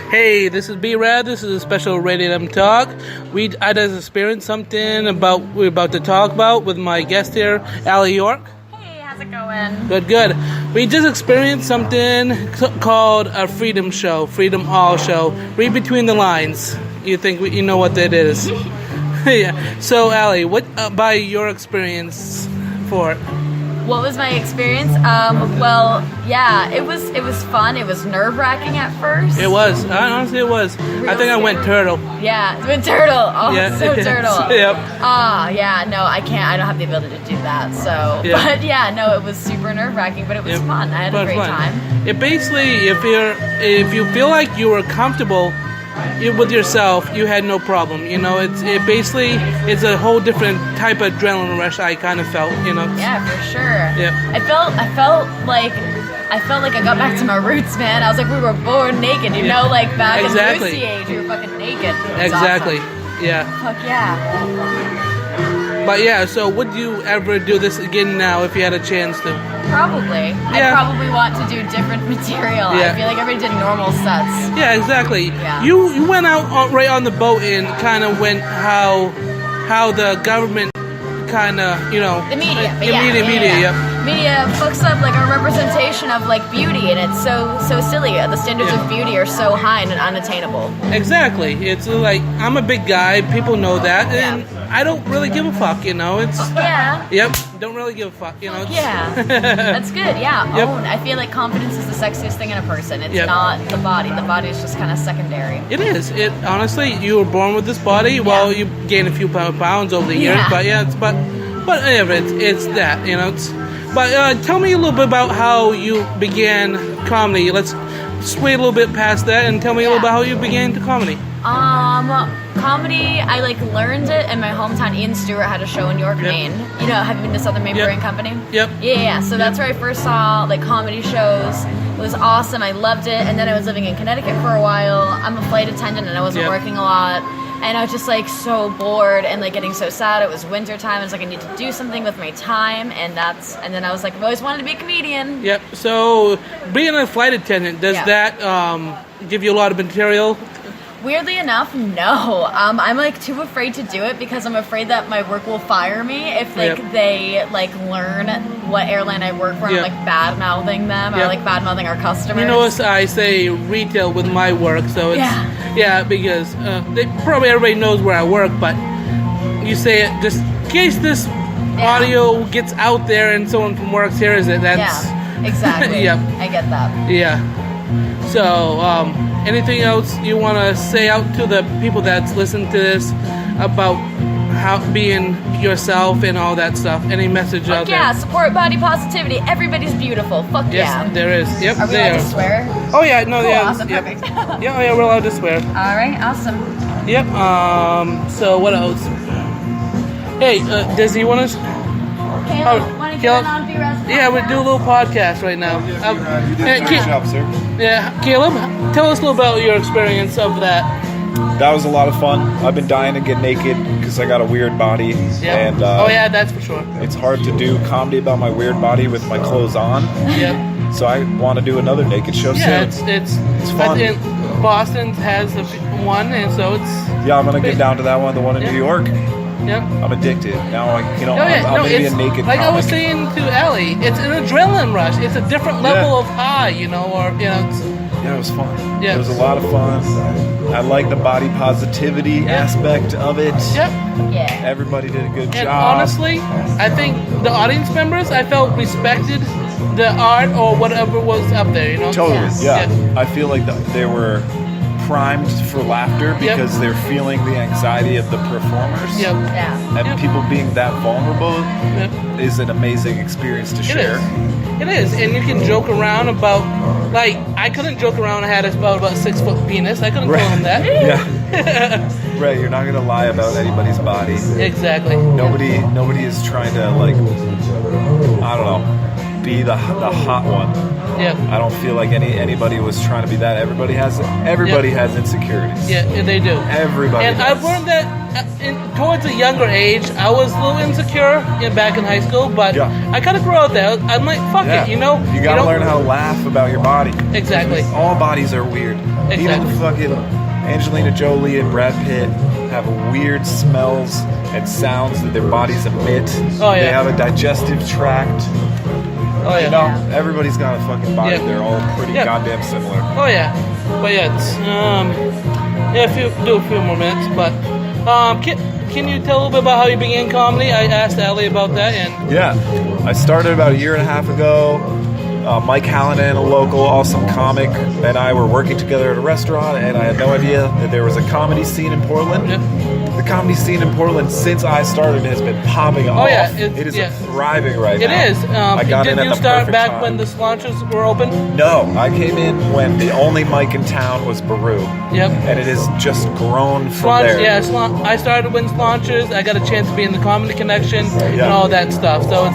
Hey, this is B-Rad. This is a special Rated M Talk. I just experienced something we're about to talk about with my guest here, Allie York. Hey, how's it going? Good. We just experienced something called a Freedom Show, Freedom All Show. Read between the lines. You think you know what that is? Yeah. So, Allie, what by your experience for it? What was my experience? Well, yeah, it was fun. It was nerve-wracking at first. It was. Honestly, it was. Real I think I went turtle. Yeah, it went turtle. Oh, Yeah. so turtle. Yep. Yeah, no, I can't. I don't have the ability to do that. So, Yeah. But yeah, no, it was super nerve-wracking, but it was fun. I had a great time. It basically, if you feel like you were comfortable with yourself, you had no problem. You know, it basically it's a whole different type of adrenaline rush. I kind of felt, you know. Yeah, for sure. Yeah. I felt like I got back to my roots, man. I was like, we were born naked, you know, like back in Lucy age, we were fucking naked. Exactly. Awesome. Yeah. Fuck yeah. But yeah, so would you ever do this again now if you had a chance to? Probably. Yeah. I probably want to do different material. Yeah. I feel like everybody did normal sets. Yeah, exactly. Yeah. You went out right on the boat and kind of went how the government kind of, you know, The media. Media. Media fucks up like our representation of like beauty, and it's so silly. The standards of beauty are so high and unattainable. Exactly. It's like I'm a big guy. People know that, and I don't really give a fuck. You know, it's Yep. Don't really give a fuck. You know. Yeah. That's good. Yeah. Yep. I feel like confidence is the sexiest thing in a person. It's Yep. not the body. The body is just kind of secondary. It is. It honestly, you were born with this body. Well, you gained a few pounds over the years, but it's that. You know. But tell me a little bit about how you began comedy. Let's sway a little bit past that and tell me a little bit how you began to comedy. Comedy, I learned it in my hometown. Ian Stewart had a show in York, Maine. You know, have you been to Southern Maine Brewing Company? Yep. Yeah. So that's where I first saw comedy shows. It was awesome. I loved it. And then I was living in Connecticut for a while. I'm a flight attendant and I wasn't working a lot. And I was just so bored and getting so sad. It was winter time. I was I need to do something with my time, and then I was I've always wanted to be a comedian. Yep. So being a flight attendant, does that give you a lot of material? Weirdly enough, no. I'm too afraid to do it because I'm afraid that my work will fire me if they learn what airline I work for. I'm bad mouthing them or bad mouthing our customers. You know, I say retail with my work, so it's because probably everybody knows where I work, but you say it just in case this audio gets out there and someone from work hears it. That's exactly. Yep. I get that. Yeah. So, anything else you want to say out to the people that's listening to this about how being yourself and all that stuff? Any message out there? Yeah, support body positivity. Everybody's beautiful. Fuck yes, there is. Yep, are we allowed to swear? Oh yeah, no, cool, yeah, awesome, perfect. yeah, we're allowed to swear. All right, awesome. Yep. So what else? Hey, does he want to? Caleb, want to get on B-Rad's podcast? Yeah, we do a little podcast right now. You did a great job, sir. Yeah, Caleb, tell us a little about your experience of that. That was a lot of fun. I've been dying to get naked because I got a weird body. Yeah. And, that's for sure. It's hard to do comedy about my weird body with my clothes on. Yeah. So I want to do another naked show soon. Yeah, it's fun. Boston has one, and so it's... Yeah, I'm going to get down to that one, the one in New York. Yep. I'm addicted. Now, I'm maybe a naked like comic. I was saying to Allie, it's an adrenaline rush. It's a different level of high, you know, or, you know... Yeah, it was fun. Yeah. It was a lot of fun. I like the body positivity aspect of it. Yep. Yeah. Everybody did a good And job. honestly, I think the audience members, I felt respected the art or whatever was up there, you know? Totally, Yeah. I feel like they were primed for laughter because they're feeling the anxiety of the performers. Yep. Yeah. And people being that vulnerable is an amazing experience to share. It is, and you can joke around about, I couldn't joke around. I had about 6 foot penis. I couldn't tell him that. Yeah. Right. You're not gonna lie about anybody's body. Exactly. Nobody is trying to I don't know. be the hot one. Yeah. I don't feel like anybody was trying to be that. Everybody has insecurities. Yeah, they do. Everybody. And does. I've learned that towards a younger age, I was a little insecure back in high school, but I kind of grew out there. I'm like, fuck it, You gotta learn how to laugh about your body. Exactly. All bodies are weird. Exactly. Even fucking Angelina Jolie and Brad Pitt have weird smells and sounds that their bodies emit. Oh, yeah. They have a digestive tract. Oh, yeah. You know, everybody's got a fucking body. Yeah. They're all pretty goddamn similar. Oh, yeah. But yeah, it's, do a few more minutes, but can you tell a little bit about how you began comedy? I asked Allie about that, and I started about a year and a half ago. Mike Hallinan, a local awesome comic, and I were working together at a restaurant, and I had no idea that there was a comedy scene in Portland. Yep. The comedy scene in Portland, since I started, has been popping off. yeah, it is thriving right now. It is. I got in Did at you the start perfect back time. when the launches were open? No, I came in when the only mic in town was Baru. Yep. And it has just grown from there. Yeah, I started when launches. I got a chance to be in the Comedy Connection and all that stuff. So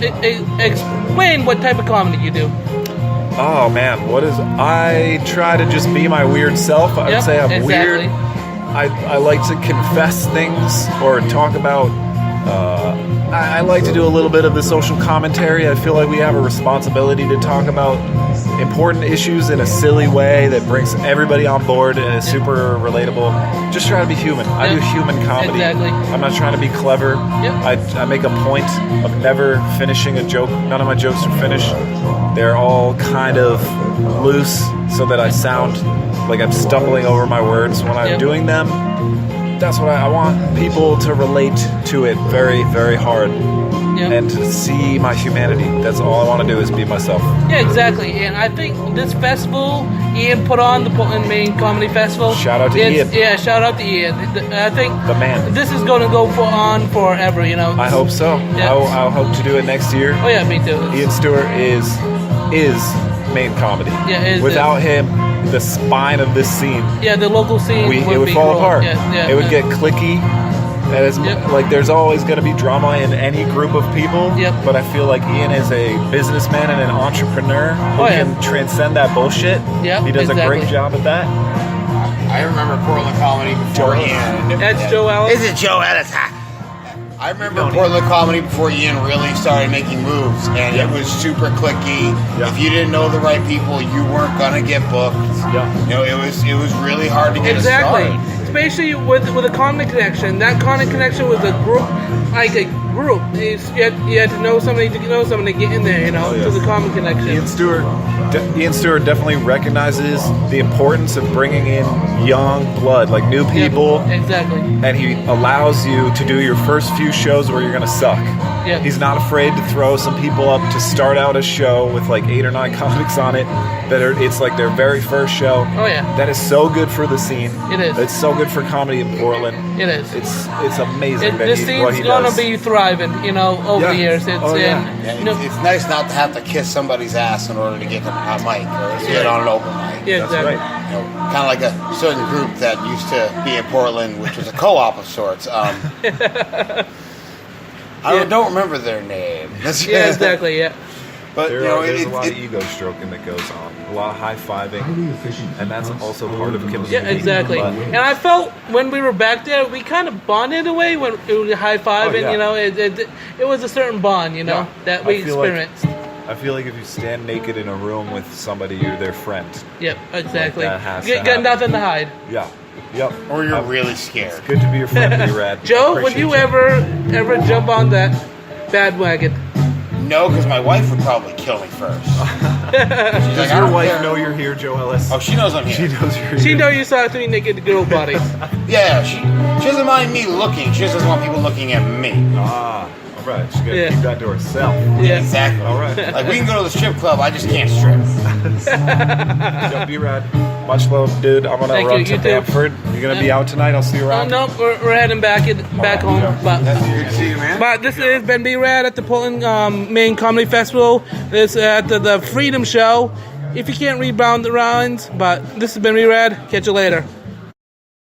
it's explain what type of comedy you do. Oh man, I try to just be my weird self. I would say I'm weird. I like to confess things or talk about. I like to do a little bit of the social commentary. I feel like we have a responsibility to talk about important issues in a silly way that brings everybody on board and is super relatable. Just try to be human. I do human comedy. Exactly. I'm not trying to be clever. Yep. I make a point of never finishing a joke. None of my jokes are finished. They're all kind of loose so that I sound like I'm stumbling over my words when I'm doing them. That's what I want people to relate to it very, very hard. And to see my humanity. That's all I want to do is be myself. Yeah, exactly. And I think this festival, Ian put on the Portland Maine Comedy Festival. Shout out to Ian. Yeah, shout out to Ian. I think the man. This is going to go on forever, I hope so. Yeah. I'll hope to do it next year. Oh yeah, me too. Ian Stewart is Maine comedy. Yeah, without him, the spine of this scene. Yeah, the local scene it would fall apart. Yeah, it would get cliquey. That is, like, there's always going to be drama in any group of people. But I feel like Ian is a businessman and an entrepreneur who can transcend that bullshit. He does a great job at that. I remember Portland comedy before Ian. That's Joe Ellis. Is it Joe Ellis? I remember Portland comedy before Ian really started making moves, and it was super cliquey. If you didn't know the right people, you weren't gonna get booked. It was really hard to get a start. Especially with a Comedy Connection. That Comedy Connection was a group, You had to know somebody to get in there, to the Comedy Connection. Ian Stewart definitely recognizes the importance of bringing in young blood, like new people. Exactly. And he allows you to do your first few shows where you're going to suck. He's not afraid to throw some people up to start out a show with like 8 or 9 comics on it. It's like their very first show. Oh yeah. That is so good for the scene. It is. It's so good for comedy in Portland. It is. It's amazing. This scene's gonna be thriving, over the years. It's nice not to have to kiss somebody's ass in order to get a mic or get on an open mic. Yeah, exactly. Kind of like a certain group that used to be in Portland, which was a co-op of sorts. I don't remember their name. Yeah, exactly. Yeah. But there's a lot of ego stroking that goes on, a lot of high-fiving, and that's also part of chemistry. Yeah, exactly. And I felt when we were back there, we kind of bonded away when it was high-fiving. It was a certain bond, that we experienced. I feel like if you stand naked in a room with somebody, you're their friend. Yep, exactly. Like that has you got nothing to hide. Yeah. Yep. Or you're really scared. It's good to be your friend, B-Rad. Joe, would you ever jump on that bandwagon? No, because my wife would probably kill me first. Does your wife know you're here, Joe Ellis? Oh, she knows I'm here. She knows you're here. She knows you saw 3 naked girl bodies. Yeah, she doesn't mind me looking. She just doesn't want people looking at me. All right. She's got to keep that to herself. Yeah. Exactly. All right. Like, we can go to the strip club. I just can't strip. Yo, B-Rad, much love, dude. I'm going to run to Bamford. You're going to be out tonight? I'll see you around. No, we're heading back home. But, That's good to see you, man. But this has been B-Rad at the Portland Maine Comedy Festival. This at the Freedom Show. If you can't rebound the rounds, but this has been B-Rad. Catch you later.